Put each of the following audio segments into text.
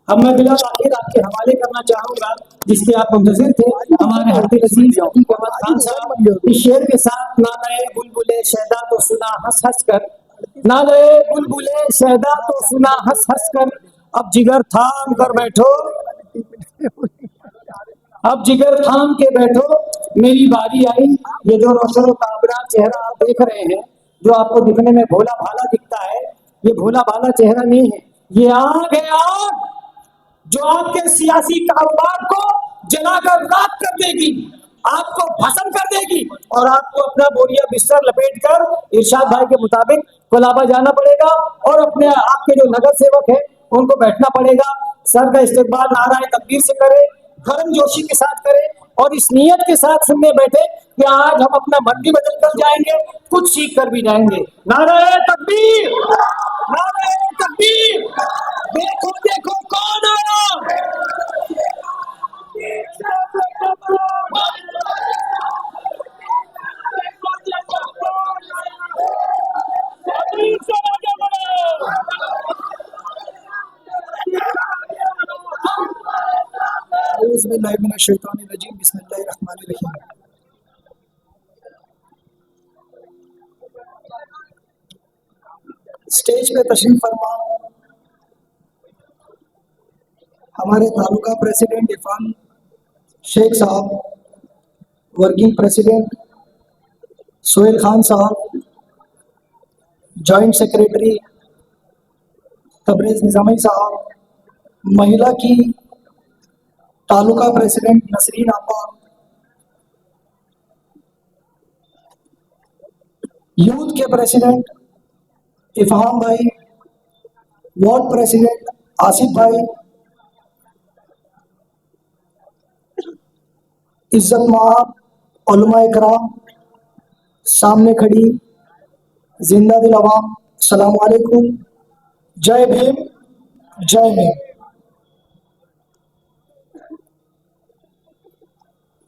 अब मैं बिला आखिर आपके हवाले करना चाहूंगा जिसके आप मुंतजिर थे, हमारे हफ्ते अजीज अहमद खान साहब इस शेर के साथ ना नए बुलबुले शहदा तो सुना हंस हंस कर, ना नए बुलबुले शहदा तो सुना हंस हंस कर, अब जिगर थाम कर बैठो, अब जिगर थाम के बैठो, मेरी बारी आई। ये जो रोशन काबरा चेहरा आप देख रहे हैं, जो आपको दिखने में भोला भाला दिखता है, ये भोला भाला चेहरा नहीं है, ये आग है, आग जो आपके सियासी कारोबार को जलाकर राख कर देगी, आपको भस्म कर देगी और आपको अपना बोरिया बिस्तर लपेट कर इरशाद भाई के मुताबिक कोलाबा जाना पड़ेगा और अपने आपके जो नगर सेवक है उनको बैठना पड़ेगा। सर का इस्तेकबाल नाराए तकबीर से करे, गर्म जोशी के साथ करे और इस नियत के साथ सुनने बैठे कि आज हम अपना मंडी बदल कर जाएंगे, कुछ सीख कर भी जाएंगे। नाराए तकबीर, नाराए तकबीर, देखो देखो कौन आया। स्टेज पे तशरीफ फरमा हमारे तालुका प्रेसिडेंट इरफान शेख साहब, वर्किंग प्रेसिडेंट सोहेल खान साहब, जॉइंट सेक्रेटरी तबरेज़ निज़ामी साहब, महिला की तालुका प्रेसिडेंट नसरीन आपा, यूथ के प्रेसिडेंट इफ़हाम भाई, वार्ड प्रेसिडेंट आसिफ भाई, इज्जत माब, उलमा इकराम, सामने खड़ी जिंदा दिल अवाम, अस्सलाम वालेकुम, जय भीम, जय भीम।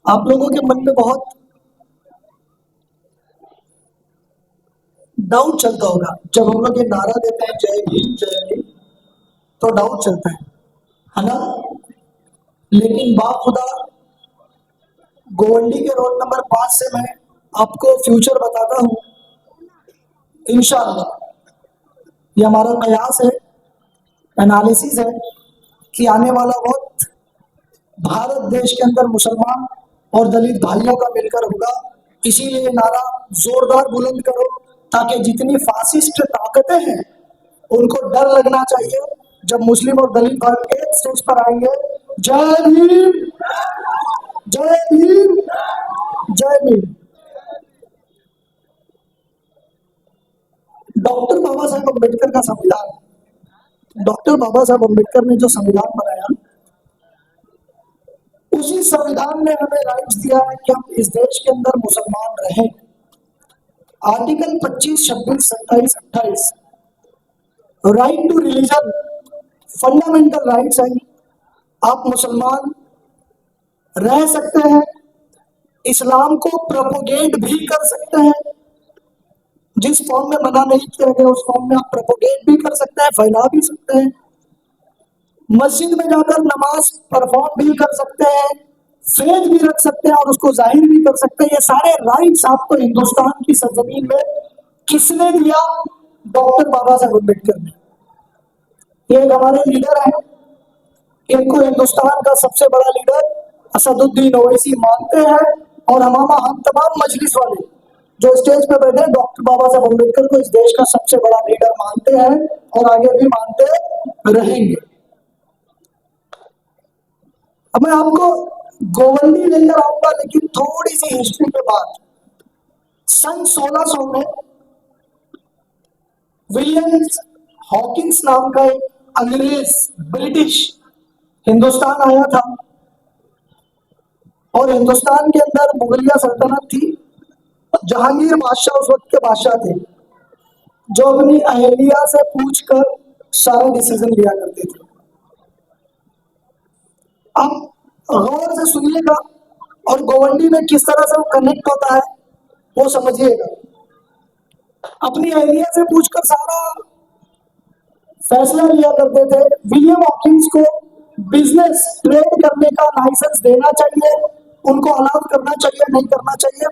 आप लोगों के मन में बहुत डाउट चलता होगा जब हम लोग ये नारा देते हैं जय भीम जय भीम, तो डाउट चलता है ना। लेकिन बाखुदा गोवंडी के रोड नंबर 5 से मैं आपको फ्यूचर बताता हूँ इंशाअल्लाह। ये हमारा कयास है, एनालिसिस है कि आने वाला वक्त भारत देश के अंदर मुसलमान और दलित भाइयों का मिलकर होगा। इसीलिए नारा जोरदार बुलंद करो ताकि जितनी फासिस्ट ताकतें हैं उनको डर लगना चाहिए जब मुस्लिम और दलित भाई एक स्टेज पर आएंगे। जय भीम, जय भीम, जय भीम। डॉक्टर बाबा साहब अम्बेडकर का संविधान, डॉक्टर बाबा साहब अम्बेडकर ने जो संविधान बनाया, उसी संविधान ने हमें राइट्स दिया है कि हम इस देश के अंदर मुसलमान रहें। Article 25, 26, 27, 28 right to religion, fundamental rights हैं। आप मुसलमान रह सकते हैं, इस्लाम को प्रोपोगेट भी कर सकते हैं, जिस फॉर्म में मना नहीं किया गया उस फॉर्म में आप प्रोपोगेट भी कर सकते हैं, फैला भी सकते हैं, मस्जिद में जाकर नमाज परफॉर्म भी कर सकते हैं, फेथ भी रख सकते हैं और उसको जाहिर भी कर सकते हैं। ये सारे राइट्स आपको हिंदुस्तान की सरजमीन में किसने दिया? डॉक्टर बाबा साहब अम्बेडकर ने। ये हमारे लीडर हैं, इनको हिंदुस्तान का सबसे बड़ा लीडर असदुद्दीन ओवैसी मानते हैं और हम तमाम मजलिस वाले जो स्टेज पे बैठे डॉक्टर बाबा साहब अम्बेडकर को इस देश का सबसे बड़ा लीडर मानते हैं और आगे भी मानते रहेंगे। अब मैं आपको गोवंडी लेकर आऊंगा, लेकिन थोड़ी सी हिस्ट्री के बाद। सन 1600 में विलियम हॉकिंस नाम का एक अंग्रेज ब्रिटिश हिंदुस्तान आया था और हिंदुस्तान के अंदर मुगलिया सल्तनत थी। जहांगीर बादशाह उस वक्त के बादशाह थे जो अपनी अहलिया से पूछकर सारे डिसीजन लिया करते थे। आप गौर से सुनिएगा और गोवंडी में किस तरह से वो कनेक्ट होता है वो समझिएगा। अपनी अहलिया से पूछकर सारा फैसला लिया करते थे। विलियम हॉकिंस को बिजनेस ट्रेड करने का लाइसेंस देना चाहिए, उनको अलाउ करना चाहिए, नहीं करना चाहिए।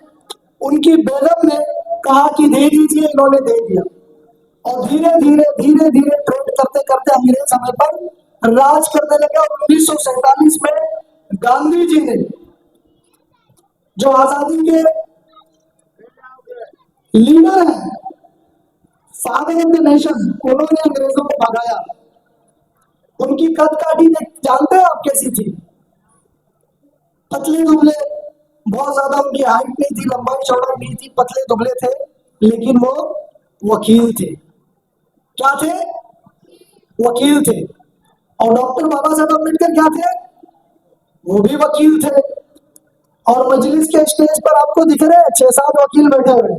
उनकी बेगम ने कहा कि दे दीजिए, इन्होंने दे दिया। और धीरे धीरे ट्रेड करते करते अंग्रेज हमें पर राज करने लगे। और 1947 में गांधी जी ने, जो आजादी के लीडर हैं, फादर ऑफ द नेशन, उन्होंने अंग्रेजों को भगाया। उनकी कद काठी जानते हैं आप कैसी थी? पतले दुबले, बहुत ज्यादा उनकी हाइट नहीं थी, लंबाई चौड़ाई नहीं थी, पतले दुबले थे, लेकिन वो वकील थे। क्या थे? वकील थे। और डॉक्टर बाबा साहब अम्बेडकर क्या थे? वो भी वकील थे। और मजलिस के स्टेज पर आपको दिख रहे हैं 6-7 वकील बैठे हुए।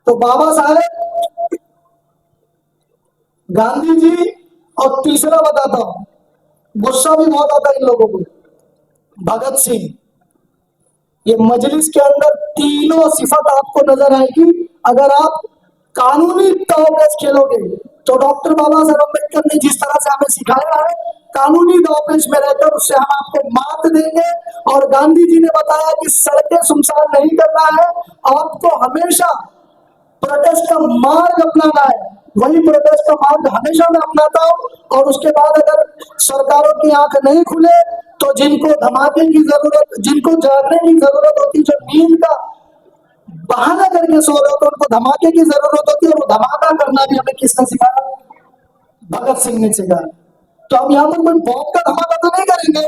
तो बाबा साहब, गांधी जी, और तीसरा बताता हूं, गुस्सा भी बहुत आता है इन लोगों को, भगत सिंह। ये मजलिस के अंदर तीनों सिफत आपको नजर आएगी। अगर आप कानूनी दांवपेच खेलोगे तो डॉक्टर बाबा साहब अम्बेडकर ने जिस तरह से हमें सिखाया है, कानूनी दांवपेच में रहकर उससे हम आपको मात देंगे। और गांधी जी ने बताया कि सड़कें सुनसान नहीं करना है, आपको हमेशा प्रोटेस्ट का मार्ग अपनाना है। वही प्रोटेस्ट का मार्ग हमेशा मैं अपनाता हूँ। और उसके बाद अगर सरकारों की आंख नहीं खुले तो जिनको धमाके की जरूरत, जिनको जागने की जरूरत होती, जो नींद का बहाना करके सो रहे हो, तो उनको धमाके की जरूरत होती है। वो धमाका करना भी हमें किसने सिखाया? भगत सिंह ने सिखाया। तो हम यहाँ पर कोई बॉम्ब का धमाका तो नहीं करेंगे,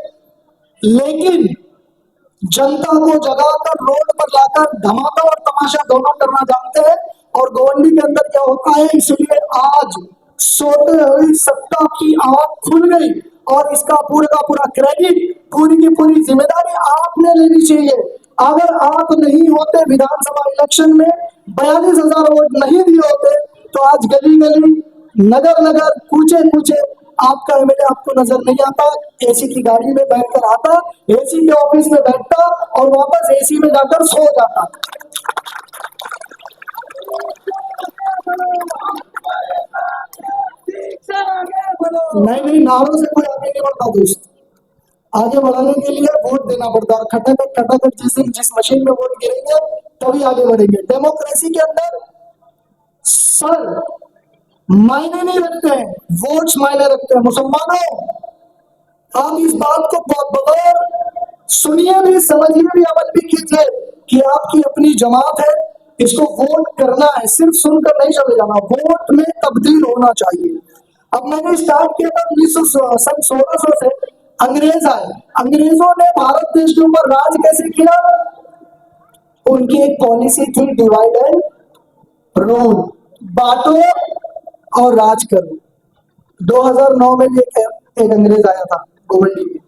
लेकिन जनता को जगाकर रोड पर लाकर धमाका और तमाशा दोनों करना जानते हैं। और गोवंडी के अंदर क्या होता है, इसलिए आज सोते हुए सत्ता की आंख खुल गई। और इसका पूरा का पूरा क्रेडिट, पूरी की पूरी जिम्मेदारी आपने लेनी चाहिए। अगर आप नहीं होते विधानसभा इलेक्शन में, 42,000 वोट नहीं दिए होते, तो आज गली गली, नगर नगर, कूचे कूचे आपका एमएलए आपको नजर नहीं आता। एसी की गाड़ी में बैठकर आता, एसी के ऑफिस में बैठता और वापस एसी में जाकर सो जाता। नहीं, नारों से कोई आगे नहीं बढ़ता दोस्त। आगे बढ़ाने के लिए वोट देना पड़ता है। खटाखट जिस दिन जिस मशीन में वोट गिरेंगे तभी आगे बढ़ेंगे। डेमोक्रेसी के अंदर सर मायने नहीं रखते हैं, वोट्स मायने रखते हैं। मुसलमानों, आप इस बात को बगैर सुनिए भी, समझिए भी, अमल भी कीजिए कि आपकी अपनी जमात है, इसको वोट करना है। सिर्फ सुनकर नहीं चले जाना, वोट में तब्दील होना चाहिए। अब मैंने स्टार्ट किया था 1600 से। अंग्रेज आए, अंग्रेजों ने भारत देश के ऊपर राज कैसे किया? उनकी एक पॉलिसी थी, डिवाइड एंड रूल, बांटो और राज करो। 2009 में भी एक अंग्रेज आया था गोवंडी में।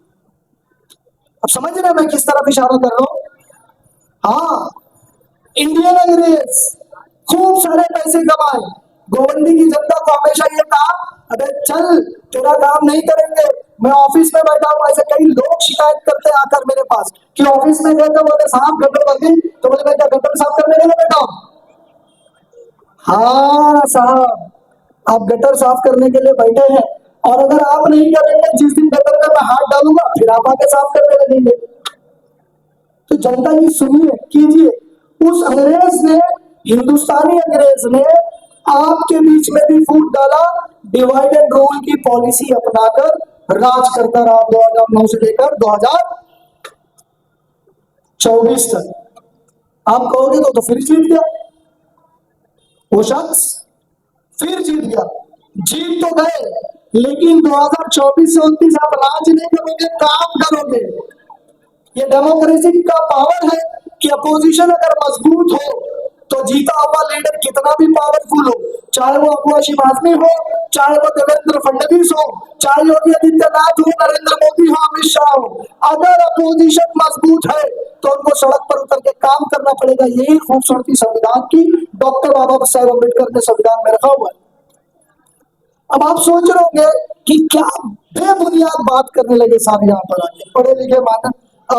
अब समझ रहे हैं मैं किस तरफ इशारा कर रहा हूं? हाँ, इंडियन अंग्रेज खूब सारे पैसे कमाए। गोवंडी की जनता को हमेशा ये कहा, अबे चल, तेरा काम नहीं करेंगे, मैं ऑफिस में बैठा हूँ। ऐसे कई लोग शिकायत करते आकर मेरे पास कि ऑफिस में गए तो बोले साहब गटर भर गई, तो बोले मैं क्या गटर साफ करने के लिए बैठा हूँ? हाँ साहब, आप गटर साफ करने के लिए बैठे हैं, और अगर आप नहीं करेंगे, जिस दिन गटर में मैं हाथ डालूंगा फिर आप आके साफ करने लगेंगे। तो जनता की सुनिए, कीजिए। उस अंग्रेज ने, हिंदुस्तानी अंग्रेज ने आपके बीच में भी फूट डाला, डिवाइड एंड रूल की पॉलिसी अपनाकर राज करता रहा 2009 से लेकर 2024 तक। आप कहोगे तो फिर जीत गया वो शख्स, फिर जीत गया। जीत तो गए, लेकिन 2024 से 29 आप राज नहीं करोगे, काम करोगे। ये डेमोक्रेसी का पावर है कि अपोजिशन अगर मजबूत हो तो जीता हुआ लीडर कितना भी पावरफुल हो, चाहे वो अबू हाशिम आजमी हो, चाहे वो देवेंद्र फडणवीस हो, चाहे योगी आदित्यनाथ हो, नरेंद्र मोदी हो, अमित शाह हो, अगर अपोजिशन मजबूत है तो उनको सड़क पर उतर के काम करना पड़ेगा। यही खूबसूरती संविधान की डॉक्टर बाबा साहेब अम्बेडकर ने संविधान में रखा हुआ है। अब आप सोच रहे होंगे कि क्या बेबुनियाद बात करने लगे साहब यहाँ पर आके, पढ़े लिखे माना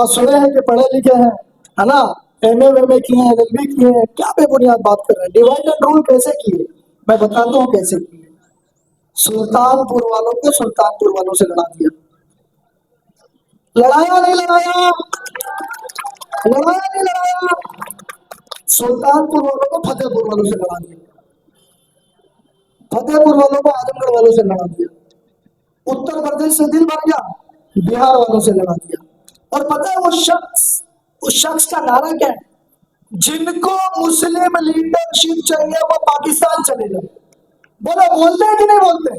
सुने हैं कि पढ़े लिखे हैं, है ना, एमए किए हैं, एलएलबी किए हैं, क्या बेबुनियाद बात कर रहे हैं। डिवाइड एंड रूल कैसे किए, मैं बताता हूँ कैसे किए। सुल्तानपुर वालों को सुल्तानपुर वालों से लड़ा दिया। लड़ाया नहीं लड़ाया, लड़ाया नहीं लड़ाया, सुल्तानपुर वालों को फतेहपुर वालों से लड़ा दिया, फतेहपुर वालों को आजमगढ़ वालों से लड़ा दिया, उत्तर प्रदेश से दिल भर गया, बिहार वालों से लड़ा दिया। और पता है उस शख्स का नारा क्या है? जिनको मुस्लिम लीडरशिप चाहिए वो पाकिस्तान चले जाए। बोलो, बोलते हैं कि नहीं बोलते?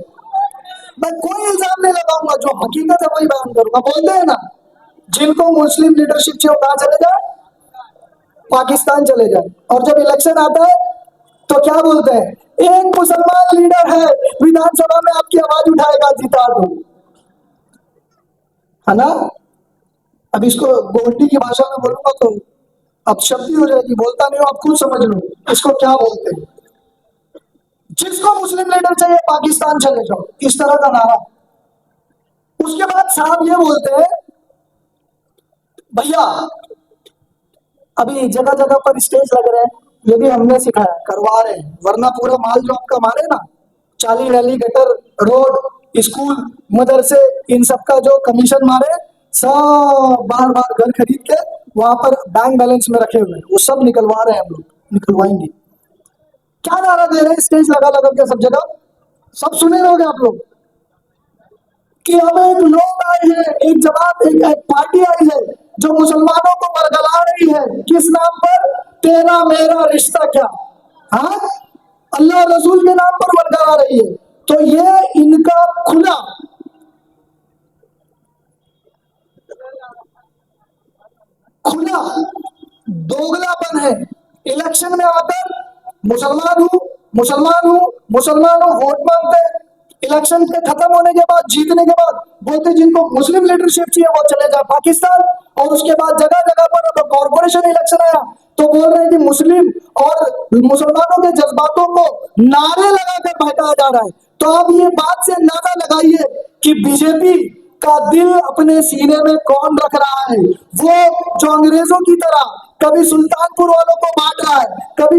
मैं कोई इल्जाम नहीं लगाऊंगा, जो हकीकत है वही बयान करूंगा। बोलते हैं ना, जिनको मुस्लिम लीडरशिप चाहिए वो कहां चले जाए? पाकिस्तान चले जाए। और जब इलेक्शन आता है तो क्या बोलते हैं? एक मुसलमान लीडर है, विधानसभा में आपकी आवाज उठाएगा, जिता दो, है ना? अब इसको गोंडी की भाषा में बोलूंगा तो अब शब्द हो जाएगी, बोलता नहीं हो, आप खुद समझ लो इसको क्या बोलते हैं। जिसको मुस्लिम लीडर चाहिए पाकिस्तान चले जाओ, इस तरह का नारा। उसके बाद साहब ये बोलते हैं, भैया अभी जगह जगह पर स्टेज लग रहे हैं, ये भी हमने सिखाया, करवा रहे हैं, वरना पूरा माल जो आपका मारे ना, चाली रैली गटर रोड स्कूल मदरसे इन सब का जो कमीशन मारे, सब बार बार घर खरीद के वहां पर बैंक बैलेंस में रखे हुए हैं, वो सब निकलवा रहे हैं, हम लोग निकलवाएंगे। क्या नारा दे रहे हैं स्टेज लगा लगा के सब जगह? सब सुने होंगे आप लोग कि अब एक लोग आए हैं, एक जमात, एक पार्टी आई है जो मुसलमानों को बरगला रही है। किस नाम पर? तेरा मेरा रिश्ता क्या। हाँ, अल्लाह रसूल के नाम पर बरगला रही है। तो ये इनका खुला दोगलापन है। इलेक्शन में आकर मुसलमान हूं मुसलमान हूं मुसलमान हूं वोट मांगते हैं, इलेक्शन के खत्म होने के बाद, जीतने के बाद बोलते जिनको मुस्लिम लीडरशिप चाहिए वो चले जाए पाकिस्तान। और उसके बाद जगह जगह पर कॉर्पोरेशन इलेक्शन आया तो बोल रहे हैं कि मुस्लिम और मुसलमानों के जज्बातों को नारे लगाकर भड़काया जा रहा है। तो आप ये बात से अंदाजा लगाइए कि बीजेपी का दिल अपने सीने में कौन रख रहा है। वो जो अंग्रेजों की तरह कभी सुल्तानपुर वालों को बांट रहा है, कभी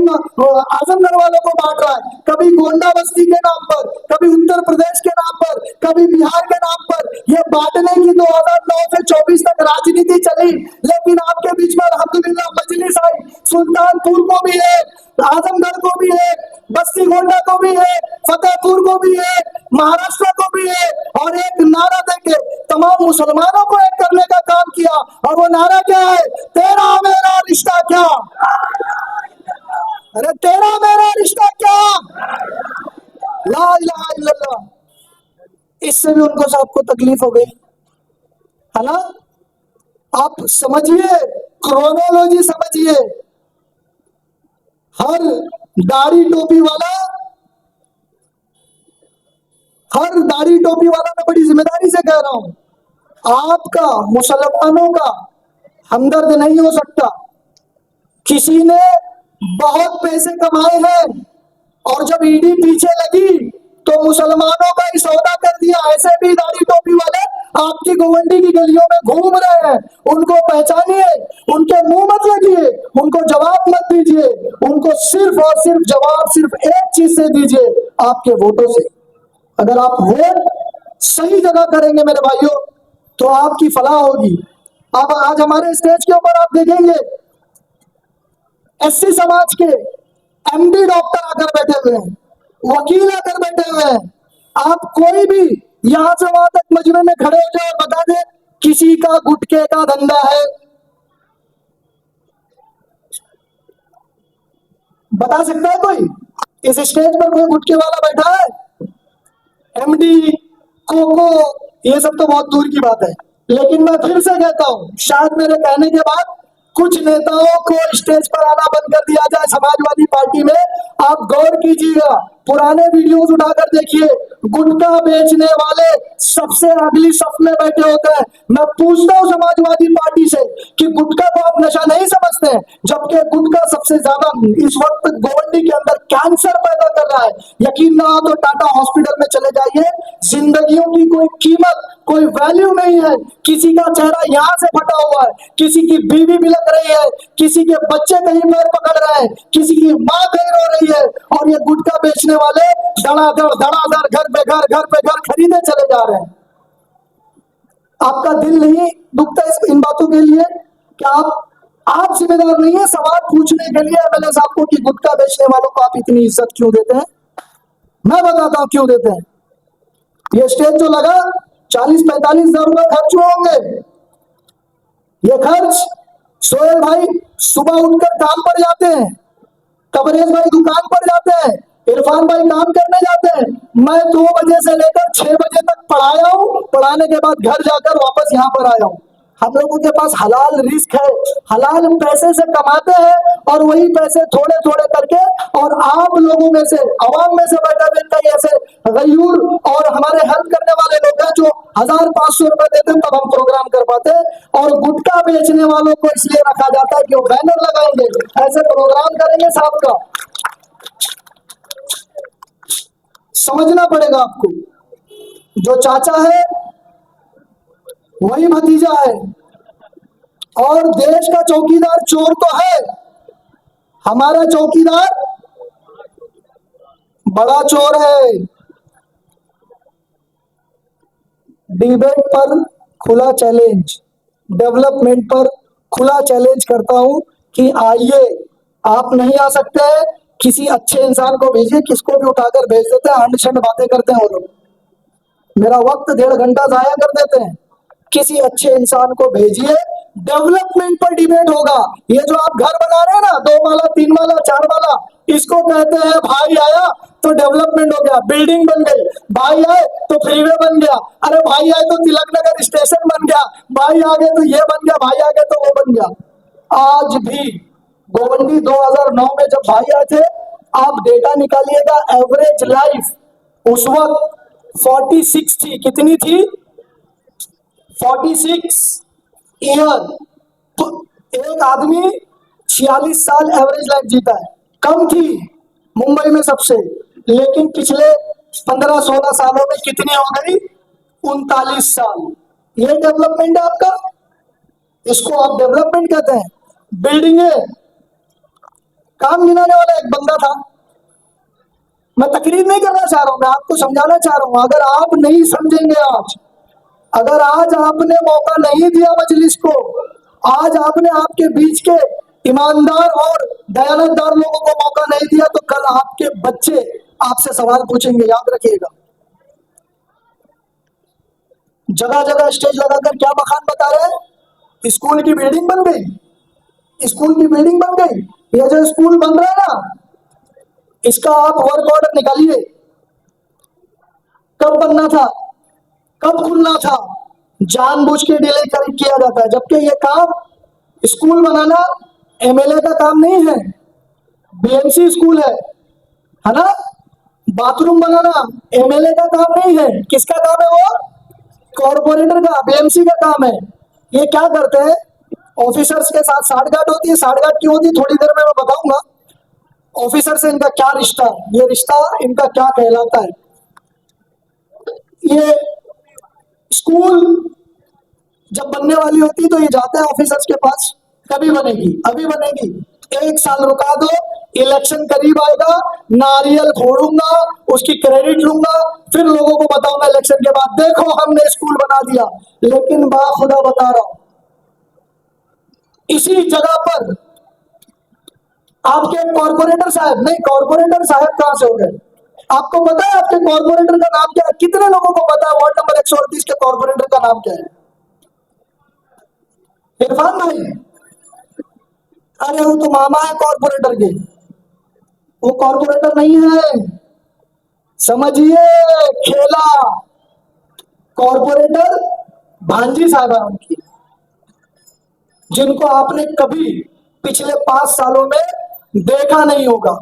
आजमगढ़ वालों को बांट रहा है, कभी गोंडा बस्ती के नाम पर, कभी उत्तर प्रदेश के नाम पर, कभी बिहार के नाम पर। ये बांटने की 2009 से 24 तक राजनीति चली, लेकिन आपके बीच में अल्हम्दुलिल्लाह मजलिस आई। सुल्तानपुर को भी है, आजमगढ़ को भी है, बस्ती गोंडा को भी है, फतेहपुर को भी है, महाराष्ट्र को भी है। और एक नारा देके तमाम मुसलमानों को एक करने का काम किया। और वो नारा क्या है? तेरा मेरा रिश्ता क्या। अरे तेरा मेरा रिश्ता क्या, ला इलाहा इल्लल्लाह। इससे भी उनको सबको तकलीफ हो गई, है ना? आप समझिए, क्रोनोलॉजी समझिए। हर दाढ़ी टोपी वाला मैं बड़ी जिम्मेदारी से कह रहा हूं, आपका मुसलमानों का हमदर्द नहीं हो सकता। किसी ने बहुत पैसे कमाए हैं और जब ईडी पीछे लगी तो मुसलमानों का ही सौदा कर दिया। ऐसे भी दाढ़ी टोपी वाले आपकी गोवंडी की गलियों में घूम रहे हैं, उनको पहचानिए, उनके मुंह मत लगिए, उनको जवाब मत दीजिए, उनको सिर्फ और सिर्फ जवाब सिर्फ एक चीज से दीजिए, आपके वोटों से। अगर आप वोट सही जगह करेंगे मेरे भाइयों तो आपकी फलाह होगी। अब आज हमारे स्टेज के ऊपर आप देखेंगे एससी समाज के एमडी डॉक्टर आकर बैठे हुए हैं, वकील आकर बैठे हुए हैं। आप कोई भी यहां से वहां तक मजमे में खड़े हो जाए और बता दे किसी का गुटखे का धंधा है, बता सकता है कोई? इस स्टेज पर कोई गुटखे वाला बैठा है? एमडी कोको ये सब तो बहुत दूर की बात है। लेकिन मैं फिर से कहता हूं, शायद मेरे कहने के बाद कुछ नेताओं को स्टेज पर आना बंद कर दिया जाए समाजवादी पार्टी में। आप गौर कीजिएगा, पुराने वीडियोस उठाकर देखिए, गुटखा बेचने वाले सबसे अगली सफ में बैठे होते हैं। मैं पूछता हूं समाजवादी पार्टी से कि गुटखा को आप नशा नहीं समझते हैं, जबकि गुटखा सबसे ज्यादा इस वक्त गोवंडी के अंदर कैंसर पैदा कर रहा है। यकीन ना हो तो टाटा हॉस्पिटल में चले जाइए, जिंदगियों की कोई कीमत कोई वैल्यू नहीं है। किसी का चेहरा यहाँ से फटा हुआ है, किसी की बीवी बिलक रही है, किसी के बच्चे कहीं पैर पकड़ रहे हैं, किसी की माँ कहीं रो रही है, और ये गुटखा बेचने वाले धड़ाधड़ धड़ाधड़ घर पे घर खरीदे चले जा रहे हैं। आपका दिल नहीं दुखता इन बातों के लिए कि आप जिम्मेदार नहीं है सवाल पूछने के लिए एमएलए साहब को कि गुटखा बेचने वालों को आप इतनी इज्जत क्यों देते हैं? मैं बताता हूं क्यों देते हैं। ये स्टेज जो लगा 40-45 हजार रुपए खर्च हुए होंगे। ये खर्च सोहेल भाई सुबह उठकर काम पर जाते हैं, कबरेज भाई दुकान पर जाते हैं, इरफान भाई काम करने जाते हैं। मैं 2 बजे से लेकर 6 बजे तक पढ़ाया हूं, पढ़ाने के बाद घर जाकर वापस यहाँ पर आया हूं। हम लोगों के पास हलाल रिस्क है, हलाल पैसे से कमाते हैं और वही पैसे थोड़े थोड़े करके, और आप लोगों में से आवाम में से बैठा कई ऐसे गयूर और हमारे हेल्प करने वाले लोग हैं जो 1000-500 रुपए देते हैं तब हम प्रोग्राम कर पाते हैं, और गुटखा बेचने वालों को इसलिए रखा जाता है कि वो बैनर लगाएंगे, ऐसे प्रोग्राम करेंगे साहब का। समझना पड़ेगा आपको, जो चाचा है वही भतीजा है, और देश का चौकीदार चोर तो है, हमारा चौकीदार बड़ा चोर है। डिबेट पर खुला चैलेंज, डेवलपमेंट पर खुला चैलेंज करता हूं कि आइए, आप नहीं आ सकते हैं, किसी अच्छे इंसान को भेजिए, किसको भी उठाकर भेज देते हैं, अंड बातें करते हैं वो लोग, मेरा वक्त 1.5 घंटा जाया कर देते हैं। किसी अच्छे इंसान को भेजिए, डेवलपमेंट पर डिबेट होगा। ये जो आप घर बना रहे हैं ना, 2 माला 3 माला 4 माला, इसको कहते हैं भाई आया तो डेवलपमेंट हो गया, बिल्डिंग बन गई, भाई आए तो फ्रीवे बन गया, अरे भाई आए तो तिलक नगर स्टेशन बन गया, भाई आ गए तो ये बन गया, भाई आ गए तो वो बन गया। आज भी गोवंडी 2009 में जब भाई आए थे, आप डेटा निकालिएगा, एवरेज लाइफ उस वक्त 46 थी। कितनी थी? 46 ईयर। तो एक आदमी 46 साल एवरेज लाइफ जीता है, कम थी मुंबई में सबसे, लेकिन पिछले 15-16 सालों में कितनी हो गई? 39 साल। ये डेवलपमेंट है आपका? इसको आप डेवलपमेंट कहते हैं? बिल्डिंगे, काम गिनाने वाला एक बंदा था, मैं तकरीर नहीं करना चाह रहा हूं, मैं आपको समझाना चाह रहा हूं। अगर आप नहीं समझेंगे आज, अगर आज आपने मौका नहीं दिया मजलिस को, आज आपने आपके बीच के ईमानदार और दयानतदार लोगों को मौका नहीं दिया, तो कल आपके बच्चे आपसे सवाल पूछेंगे, याद रखिएगा। जगह जगह स्टेज लगाकर क्या बखान बता रहे हैं? स्कूल की बिल्डिंग बन गई, स्कूल की बिल्डिंग बन गई। ये जो स्कूल बन रहा है ना, इसका आप वर्क ऑर्डर निकालिए, कब बनना था, कब खुलना था, जानबूझ के डिले किया जाता है। जबकि ये काम, स्कूल बनाना एमएलए का काम नहीं है, बीएमसी स्कूल है ना। बाथरूम बनाना एमएलए का काम नहीं है, किसका काम है? वो कॉर्पोरेटर का, बीएमसी का काम है। ये क्या करते हैं? ऑफिसर्स के साथ साठगांठ होती है। साठगांठ क्यों होती है थोड़ी देर में मैं बताऊंगा। ऑफिसर से इनका क्या रिश्ता है, ये रिश्ता इनका क्या कहलाता है। ये स्कूल जब बनने वाली होती है तो ये जाते हैं ऑफिसर्स के पास, कभी बनेगी, अभी बनेगी, 1 साल रुका दो, इलेक्शन करीब आएगा, नारियल फोड़ूंगा, उसकी क्रेडिट लूंगा, फिर लोगों को बताऊंगा इलेक्शन के बाद, देखो हमने स्कूल बना दिया। लेकिन बाखुदा बता रहा हूं, इसी जगह पर आपके कॉर्पोरेटर साहब, नहीं कॉर्पोरेटर साहब कहां से हो गए? आपको पता है आपके कॉर्पोरेटर का नाम क्या है? कितने लोगों को पता है वार्ड नंबर 138 के कॉर्पोरेटर का नाम क्या है? इरफान भाई, अरे वो तो मामा है कॉर्पोरेटर के, वो कॉर्पोरेटर नहीं है, समझिए खेला। कॉर्पोरेटर भांजी साहब है उनकी, जिनको आपने कभी पिछले 5 सालों में देखा नहीं होगा।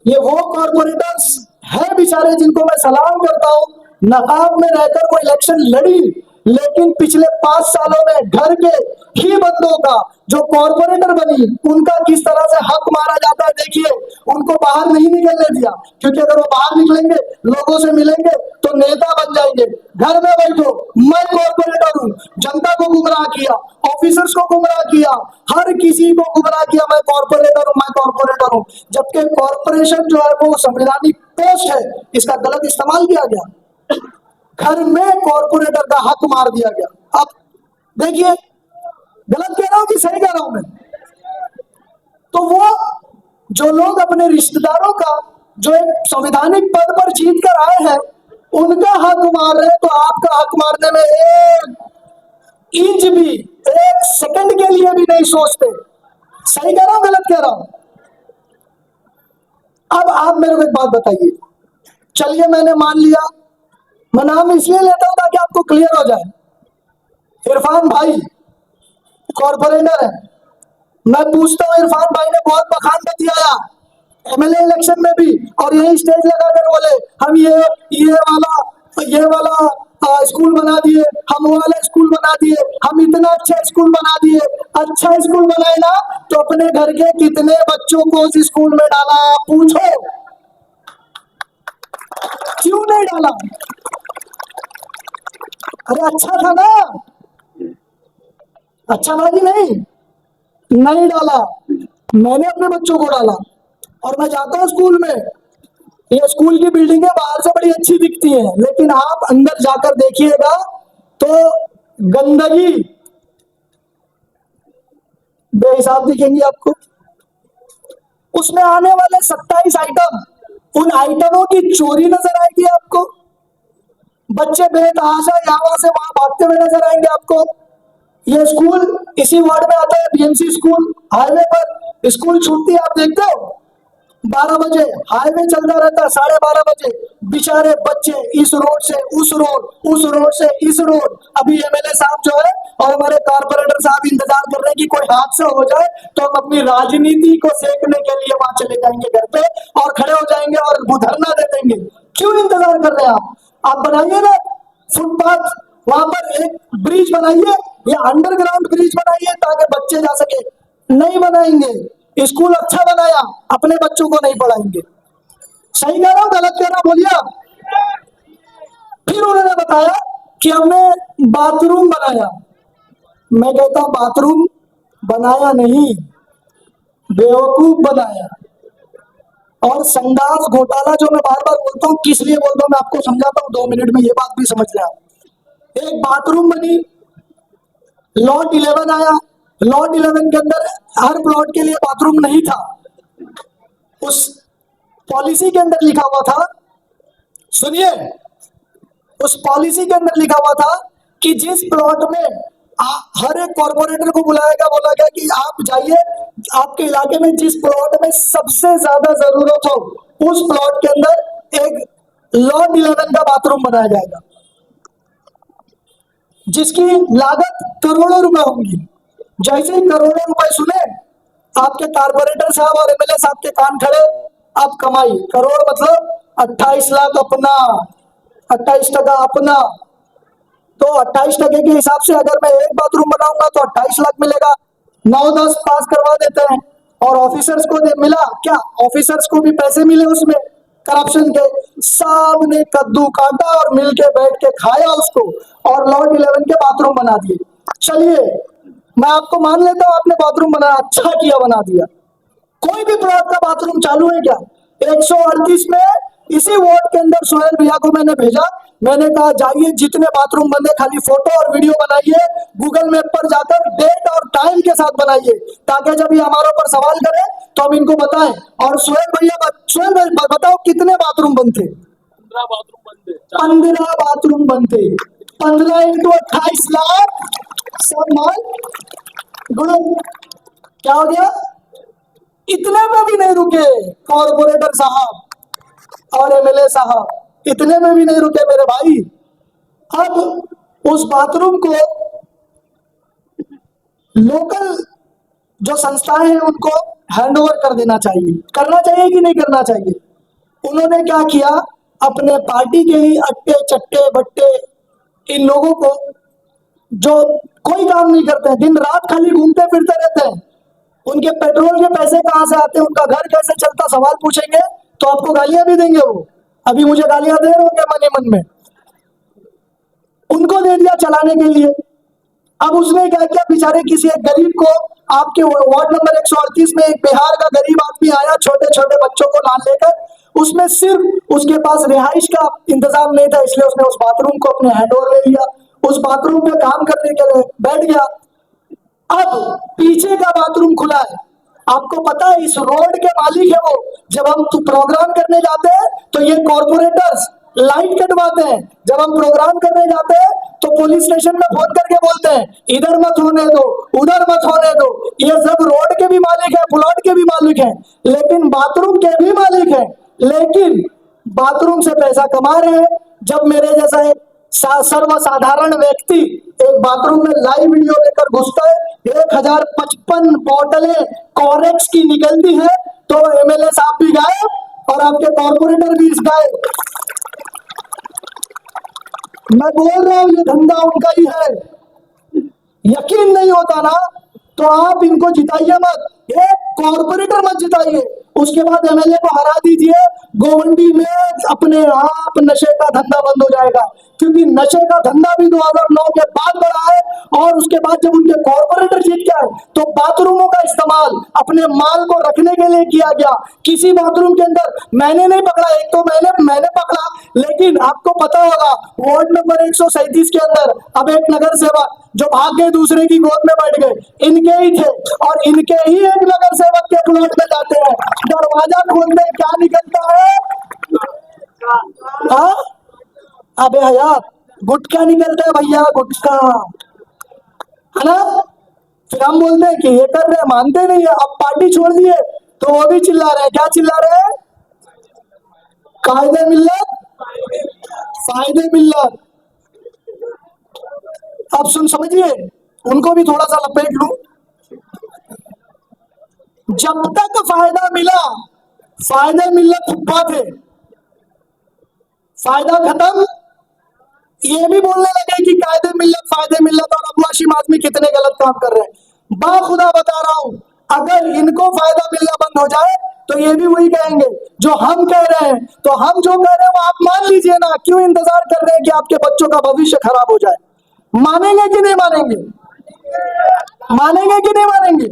ये वो कॉर्पोरेटर्स हैं बेचारे जिनको मैं सलाम करता हूं। नकाब में रहकर वो इलेक्शन लड़ी, लेकिन पिछले 5 सालों में घर के ही बंदों का जो कॉर्पोरेटर बनी, उनका किस तरह से हक मारा जाता है। देखिए, उनको बाहर नहीं निकलने दिया, क्योंकि अगर वो बाहर निकलेंगे, लोगों से मिलेंगे, तो नेता बन जाएंगे। घर में बैठो, मैं कॉर्पोरेटर हूं, जनता को गुमराह किया, ऑफिसर्स को गुमराह किया, हर किसी को गुमराह किया, मैं कॉर्पोरेटर हूं, मैं कॉर्पोरेटर हूं। जबकि कॉर्पोरेशन जो है वो संवैधानिक पोस्ट है, इसका गलत इस्तेमाल किया गया, घर में कॉर्पोरेटर का हक मार दिया गया। अब देखिए, गलत कह रहा हूं कि सही कह रहा हूं मैं? तो वो जो लोग अपने रिश्तेदारों का जो एक संवैधानिक पद पर जीत कर आए हैं, उनका हक मार रहे हैं, तो आपका हक मारने में एक इंच भी, एक सेकंड के लिए भी नहीं सोचते। सही कह रहा हूं, गलत कह रहा हूं? अब आप मेरे को एक बात बताइए, चलिए मैंने मान लिया, मैं नाम इसलिए लेता हूं ताकि आपको क्लियर हो जाए। इरफान भाई कॉर्पोरेटर है, मैं पूछता हूं, इरफान भाई ने बहुत बखान कर दिया एमएलए इलेक्शन में भी, और यही स्टेज लगाकर बोले हम ये वाला स्कूल बना दिए, हम वो वाला स्कूल बना दिए, हम इतना अच्छा स्कूल बना दिए। अच्छा स्कूल बनाए ना, तो अपने घर के कितने बच्चों को उस स्कूल में डाला, पूछो, क्यों नहीं डाला? अरे अच्छा था ना, अच्छा था कि नहीं डाला। मैंने अपने बच्चों को डाला, और मैं जाता हूँ स्कूल में, ये स्कूल की बिल्डिंगें बाहर से बड़ी अच्छी दिखती हैं, लेकिन आप अंदर जाकर देखिएगा तो गंदगी बेहिसाब दिखेंगी आपको। उसमें आने वाले 27 आइटम, उन आइटमों की चोरी नजर आएगी आपको। बच्चे बेतहाशा यहाँ से वहां भागते हुए नजर आएंगे आपको। ये स्कूल इसी वार्ड में आता है, बीएमसी स्कूल, हाईवे पर स्कूल छूटती है, आप देखते हो 12 बजे, हाईवे चलता रहता है 12:30 बजे, बेचारे बच्चे इस रोड से उस रोड, उस रोड से इस रोड। अभी एमएलए साहब जो है और हमारे कारपोरेटर साहब इंतजार कर रहे हैं कि कोई हादसा हो जाए तो हम अपनी राजनीति को सेकने के लिए वहां चले जाएंगे घर पे और खड़े हो जाएंगे और धरना दे देंगे। क्यों इंतजार कर रहे हैं आप बनाइए ना फुटपाथ, वहां पर एक ब्रिज बनाइए या अंडरग्राउंड ब्रिज बनाइए ताकि बच्चे जा सके। नहीं बनाएंगे। स्कूल अच्छा बनाया, अपने बच्चों को नहीं पढ़ाएंगे। सही कह रहा हूं, गलत कह रहा हूं, बोलिए आप। फिर उन्होंने बताया कि हमने बाथरूम बनाया। मैं कहता हूं बाथरूम बनाया नहीं, बेवकूफ बनाया। और संडास घोटाला जो मैं बार बार बोलता हूं, किस लिए बोलता हूं मैं आपको समझाता हूं, 2 मिनट में ये बात भी समझ लें आप। एक बाथरूम बनी, लॉट 11 आया, लॉट 11 के अंदर हर प्लॉट के लिए बाथरूम नहीं था। उस पॉलिसी के अंदर लिखा हुआ था, सुनिए, उस पॉलिसी के अंदर लिखा हुआ था कि जिस प्लॉट में हर एक कॉर्पोरेटर को बुलाएगा, बोला गया कि आप जाइए, आपके इलाके में जिस प्लॉट में सबसे ज्यादा जरूरत हो उस प्लॉट के अंदर एक लॉट 11 का बाथरूम बनाया जाएगा, जिसकी लागत करोड़ों रुपए होंगी। जैसे ही करोड़ों रुपए सुने, आपके कारपोरेटर साहब और एमएलए साहब के कान खड़े। अब कमाई करोड़ मतलब 28 लाख अपना, 28% अपना। तो 28% के हिसाब से अगर मैं एक बाथरूम बनाऊंगा तो 28 लाख मिलेगा। 9-10 पास करवा देते हैं और ऑफिसर्स को मिला क्या, ऑफिसर्स को भी पैसे मिले उसमें करप्शन के। सब ने कद्दू काटा और मिलके बैठ के खाया उसको और लॉट 11 के बाथरूम बना दिए। चलिए मैं आपको मान लेता हूं आपने बाथरूम बनाया, अच्छा किया, बना दिया। कोई भी प्लॉट का बाथरूम चालू है क्या? 138 में इसी वार्ड के अंदर सोहेल भैया को मैंने भेजा, मैंने कहा जाइए जितने बाथरूम बने खाली फोटो और वीडियो बनाइए, गूगल मैप पर जाकर डेट और टाइम के साथ बनाइए, ताकि जब ये हमारे ऊपर सवाल करें तो हम इनको बताएं। और सोहेल भाई बताओ कितने बाथरूम बनते? 15 बाथरूम बनते। 15 इंटू 28 लाख, सब मान गुणा, क्या हो गया? इतने में भी नहीं रुके कॉर्पोरेटर साहब और एमएलए साहब, इतने में भी नहीं रुके मेरे भाई। अब उस बाथरूम को लोकल जो संस्थाएं हैं उनको हैंडओवर कर देना चाहिए। करना चाहिए कि नहीं करना चाहिए? उन्होंने क्या किया, अपने पार्टी के ही अट्टे चट्टे बट्टे इन लोगों को जो कोई काम नहीं करते हैं, दिन रात खाली घूमते फिरते रहते हैं, उनके पेट्रोल के पैसे कहां से आते हैं, उनका घर कैसे चलता, सवाल पूछेंगे तो आपको गालियां भी देंगे। वो अभी मुझे गालियां दे रहे होंगे मन ही मन में, उनको दे दिया चलाने के लिए। अब उसने क्या किया, बेचारे किसी एक गरीब को, आपके वार्ड नंबर 138 में एक बिहार का गरीब आदमी आया, छोटे छोटे बच्चों को लान लेकर, उसमें सिर्फ उसके पास रिहाइश का इंतजाम नहीं था, इसलिए उसने उस बाथरूम को अपने हैंडओवर ले लिया, उस बाथरूम पे काम करने के लिए बैठ गया। अब पीछे का बाथरूम खुला है। आपको पता है इस रोड के मालिक है वो। जब हम प्रोग्राम करने जाते हैं तो ये कॉर्पोरेटर्स लाइट कटवाते हैं। जब हम प्रोग्राम करने जाते हैं तो पुलिस स्टेशन में फोन करके बोलते हैं इधर मत होने दो, उधर मत होने दो। ये सब रोड के भी मालिक है, प्लॉट के भी मालिक है, लेकिन बाथरूम के भी मालिक है। लेकिन बाथरूम से पैसा कमा रहे हैं। जब मेरे जैसा एक सर्वसाधारण व्यक्ति एक बाथरूम में लाइव वीडियो लेकर घुसता है, 1055 बोतलें कॉरेक्स की निकलती है, तो एमएलए साहब भी गायब और आपके कॉर्पोरेटर भी इस गायब। मैं बोल रहा हूं ये धंधा उनका ही है। यकीन नहीं होता ना तो आप इनको जिताइए मत, ये कॉर्पोरेटर मत जिताइए, उसके बाद एमएलए को हरा दीजिए। गोवंडी में अपने आप नशे का धंधा बंद हो जाएगा, क्योंकि नशे का धंधा भी 2009 के बाद बढ़ा है। और उसके बाद जब उनके कॉर्पोरेटर जीत गए तो बाथरूमों का इस्तेमाल अपने माल को रखने के लिए किया गया। किसी बाथरूम के अंदर मैंने नहीं पकड़ा, एक तो मैंने पकड़ा, लेकिन आपको पता होगा वार्ड नंबर 137 के अंदर अब एक नगर सेवक जो भाग गए, दूसरे की गोद में बैठ गए, इनके ही थे और इनके ही एक नगर सेवक के प्लॉट में जाते हैं, दरवाजा खोलते हैं, क्या निकलता है? हाँ? अबे हयात गुटखा निकलता है भैया, गुटखा, है ना? फिर हम बोलते हैं कि ये कर रहे हैं, मानते नहीं है। अब पार्टी छोड़ दिए तो वो भी चिल्ला रहे हैं, क्या चिल्ला रहे हैं? कायदे मिल्लत फायदे मिल्लत। अब समझिए, उनको भी थोड़ा सा लपेट लूं। जब तक फायदा मिला, फायदे मिल्लत फुप्पा थे, फायदा खत्म, ये भी बोलने लगे कि कायदे मिल्लत फायदे मिल्लत, और अब वाशिम आदमी कितने गलत काम कर रहे हैं। बाखुदा बता रहा हूं, अगर इनको फायदा मिलना बंद हो जाए तो ये भी वही कहेंगे जो हम कह रहे हैं। तो हम जो कह रहे हैं वो आप मान लीजिए ना, क्यों इंतजार कर रहे हैं कि आपके बच्चों का भविष्य खराब हो जाए? मानेंगे कि नहीं मानेंगे? मानेंगे कि नहीं मानेंगे?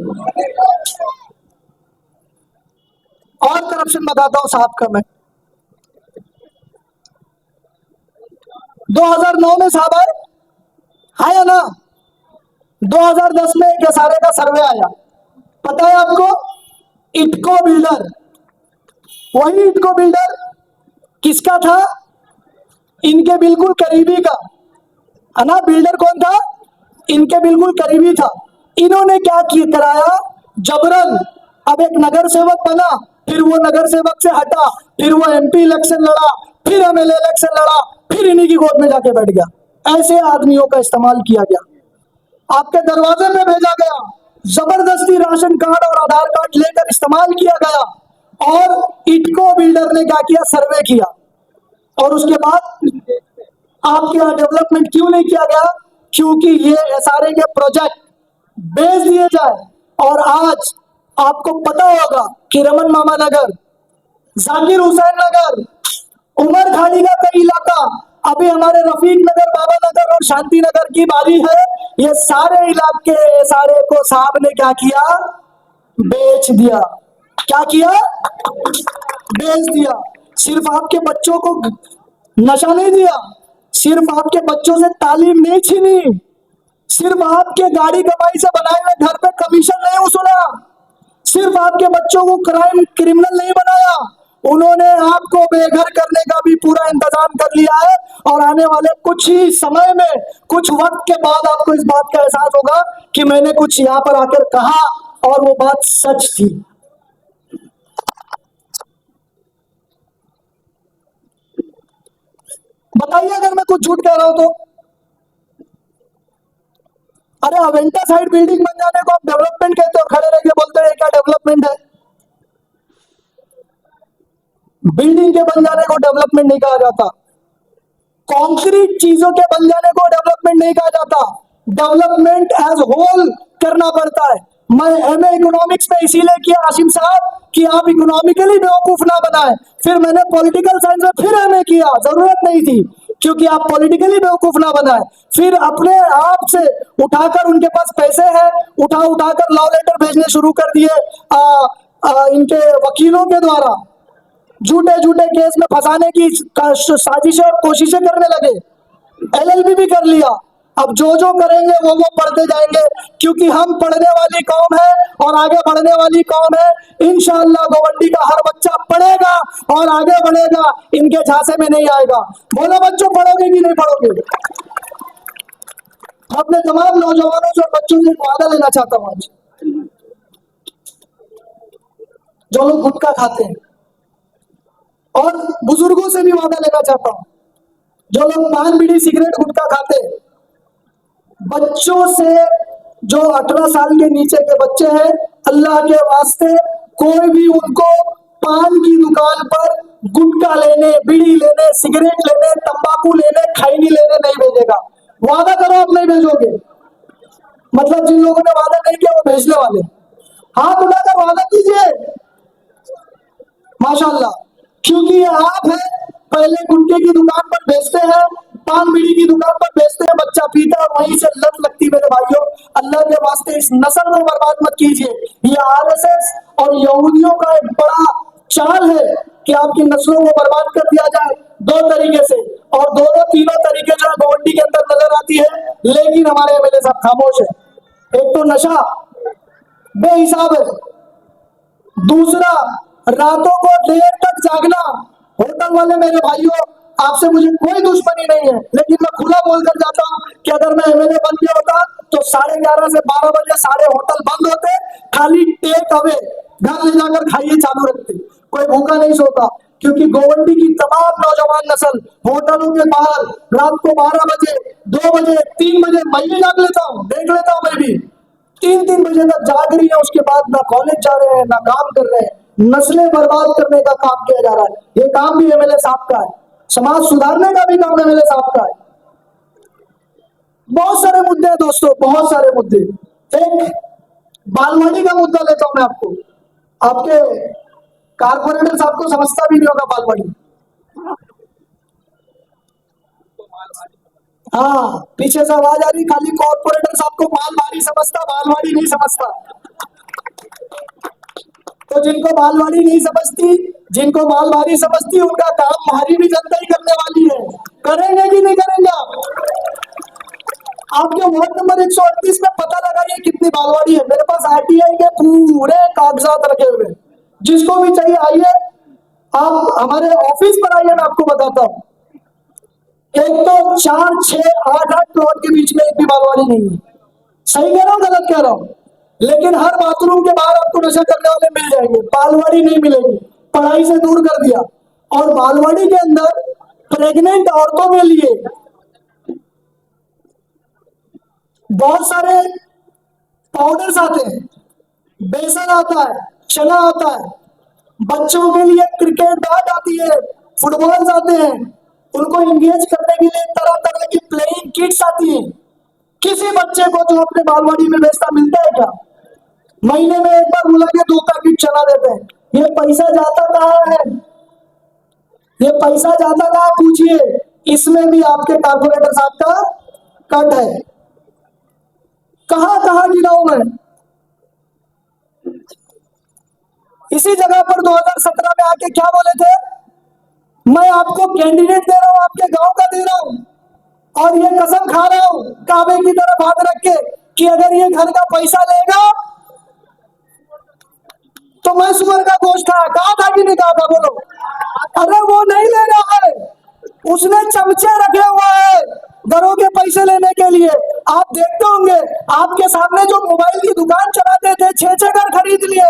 और करप्शन बताता हूं साहब का मैं। 2009 में साहब आया ना, 2010 में एक सारे का सर्वे आया, पता है आपको? इटको बिल्डर, वही इटको बिल्डर किसका था? इनके बिल्कुल करीबी का, है ना? बिल्डर कौन था? इनके बिल्कुल करीबी था। इन्होंने क्या कराया? जबरन अब एक नगर सेवक बना, फिर वो नगर सेवक से हटा, फिर वो एमपी इलेक्शन लड़ा, फिर एमएलए इलेक्शन लड़ा, फिर इन्हीं की गोद में जाके बैठ गया। ऐसे आदमियों का इस्तेमाल किया गया, आपके दरवाजे पे भेजा गया, जबरदस्ती राशन कार्ड और आधार कार्ड लेकर इस्तेमाल किया गया। और इटको बिल्डर ने क्या किया? सर्वे किया, और उसके बाद आपके यहाँ डेवलपमेंट क्यों नहीं किया गया? क्योंकि ये एसआरए के प्रोजेक्ट बेच दिए जाए। और आज आपको पता होगा कि रमन मामा नगर, जाकिर हुसैन नगर, उमर खाड़ी का कई इलाका, अभी हमारे रफीक नगर, बाबा नगर और शांति नगर की बारी है। ये सारे इलाके सारे को साहब ने क्या किया? बेच दिया। क्या किया? बेच दिया। सिर्फ आपके बच्चों को नशा नहीं दिया, सिर्फ आपके बच्चों से तालीम नहीं छीनी, सिर्फ आपके गाड़ी कमाई से बनाए हुए घर पे कमीशन नहीं वसूला, सिर्फ आपके बच्चों को क्रिमिनल नहीं बनाया, उन्होंने आपको बेघर करने का भी पूरा इंतजाम कर लिया है। और आने वाले कुछ ही समय में, कुछ वक्त के बाद आपको इस बात का एहसास होगा कि मैंने कुछ यहाँ पर आकर कहा और वो बात सच थी। बताइए अगर मैं कुछ झूठ कह रहा हूं तो। अरे अवेंटा साइड बिल्डिंग बन जाने को आप डेवलपमेंट कहते हो, खड़े रह के बोलते हैं क्या डेवलपमेंट है? बिल्डिंग के बन जाने को डेवलपमेंट नहीं कहा जाता, कंक्रीट चीजों के बन जाने को डेवलपमेंट नहीं कहा जाता, डेवलपमेंट एज होल करना पड़ता है। मैं एमए इकोनॉमिक्स में इसीलिए किया आसिम साहब कि आप इकोनॉमिकली बेवकूफ ना बनाए। फिर मैंने पॉलिटिकल साइंस में फिर एमए किया, जरूरत नहीं थी, क्योंकि आप पॉलिटिकली बेवकूफ ना बनाए। फिर अपने आप से उठाकर, उनके पास पैसे हैं, उठाकर लव लेटर भेजने शुरू कर दिए इनके वकीलों के द्वारा। झूठे झूठे केस में फंसाने की साजिशें और कोशिशें करने लगे। एलएलबी भी कर लिया। अब जो जो करेंगे वो पढ़ते जाएंगे, क्योंकि हम पढ़ने वाली कौम है और आगे बढ़ने वाली कौम है। इंशाअल्लाह गोवंडी का हर बच्चा पढ़ेगा और आगे बढ़ेगा, इनके झांसे में नहीं आएगा। बोलो बच्चों, पढ़ोगे कि नहीं पढ़ोगे? अपने तमाम नौजवानों से और बच्चों से एक वादा लेना चाहता हूं आज। जो लोग गुटखा खाते हैं, और बुजुर्गों से भी वादा लेना चाहता हूं, जो लोग पान बीड़ी सिगरेट गुटखा खाते हैं, बच्चों से, जो 18 साल के नीचे के बच्चे हैं, अल्लाह के वास्ते कोई भी उनको पान की दुकान पर गुटखा लेने, बीड़ी लेने, सिगरेट लेने, तंबाकू लेने, खैनी लेने नहीं भेजेगा। वादा करो आप नहीं भेजोगे। मतलब जिन लोगों ने वादा नहीं किया वो भेजने वाले, हाथ उठाकर वादा कीजिए माशाल्लाह। क्योंकि ये आप है, पहले गुटखे की दुकान पर बेचते हैं, पान बीड़ी की दुकान पर बेचते हैं, बच्चा पीता है, वहीं से लत लगती है। मेरे भाइयों, अल्लाह के वास्ते इस नस्ल को बर्बाद मत कीजिए। ये आरएसएस और यहूदियों का एक बड़ा चाल है कि आपकी नस्लों को बर्बाद कर दिया जाए दो तरीके से, और दोनों तीनों तरीके जो है गोवंडी के अंदर नजर आती है, लेकिन हमारे एमएलए साहब खामोश है। एक तो नशा बेहिसाब है, दूसरा रातों को देर तक जागना। होटल वाले मेरे भाइयों, आपसे मुझे कोई दुश्मनी नहीं है, लेकिन मैं खुला बोलकर जाता हूं कि अगर मैं एमएलए बन गया होता तो 11:30 से 12 बजे सारे होटल बंद होते, खाली टेक अवे घर ले जाकर खाइए चालू रखते, कोई भूखा नहीं सोता। क्योंकि गोवंडी की तमाम नौजवान नस्ल होटलों के बाहर रात को 12 बजे, 2 बजे, 3 बजे, मैं भी जाग लेता हूँ, देख लेता हूँ, मैं भी 3-3 बजे तक जाग रही है। उसके बाद ना कॉलेज जा रहे हैं, ना काम कर रहे हैं, नस्लें बर्बाद करने का काम किया जा रहा है। ये काम भी एमएलए साहब का है, समाज सुधारने का भी काम एमएलए साहब का है। बहुत सारे मुद्दे हैं दोस्तों, बहुत सारे मुद्दे। एक बालवाड़ी का मुद्दा लेता हूं मैं आपको। आपके कारपोरेटर साहब को समझता भी नहीं होगा बालवाड़ी। हाँ, पीछे से आवाज आ रही, खाली कॉर्पोरेटर साहब को मालवाड़ी समझता, बालवाड़ी नहीं समझता। तो जिनको मालवाड़ी नहीं समझती, जिनको मालवाड़ी समझती, उनका काम भारी भी जनता ही करने वाली है। करेंगे कि नहीं करेंगे आपके वार्ड नंबर 138 में पता लगाइए कितनी बालवाड़ी है। मेरे पास आरटीआई के पूरे कागजात रखे हुए, जिसको भी चाहिए आइए, आप हमारे ऑफिस पर आइए, मैं आपको बताता हूँ। एक तो 4, 6, 8 प्लॉट के बीच में एक भी बालवाड़ी नहीं है। सही कह रहा हूँ गलत कह रहा हूँ? लेकिन हर बाथरूम के बाहर आपको नशा करने वाले मिल जाएंगे, बालवाड़ी नहीं मिलेगी। पढ़ाई से दूर कर दिया। और बालवाड़ी के अंदर प्रेग्नेंट औरतों के लिए बहुत सारे पाउडर्स आते हैं, बेसन आता है, चना आता है, बच्चों के लिए क्रिकेट बैट आती है, फुटबॉल्स आते हैं, उनको इंगेज करने के लिए तरह तरह की प्लेइंग किट्स आती हैं। किसी बच्चे को जो अपने बालवाड़ी में बेचता मिलता है क्या? महीने में एक बार बुला के 2 पैकेट चला देते हैं। ये पैसा जाता कहाँ है? ये पैसा जाता कहाँ पूछिए। इसमें भी आपके कारपोरेटर साहब का कट है। कहां कहां गिराऊं मैं? इसी जगह पर 2017 में आके क्या बोले थे? मैं आपको कैंडिडेट दे रहा हूं, आपके गांव का दे रहा हूं, और ये कसम खा रहा हूं काबे की तरफ हाथ रख के कि अगर ये घर का पैसा लेगा तो मैं सुअर का गोश्त कहा था कि नहीं कहा था? बोलो। अरे वो नहीं ले रहा है, उसने चमचे रखे हुए हैं घरों के पैसे लेने के लिए। आप देखते होंगे, आपके सामने जो मोबाइल की दुकान चलाते थे, 6-6 घर खरीद लिए।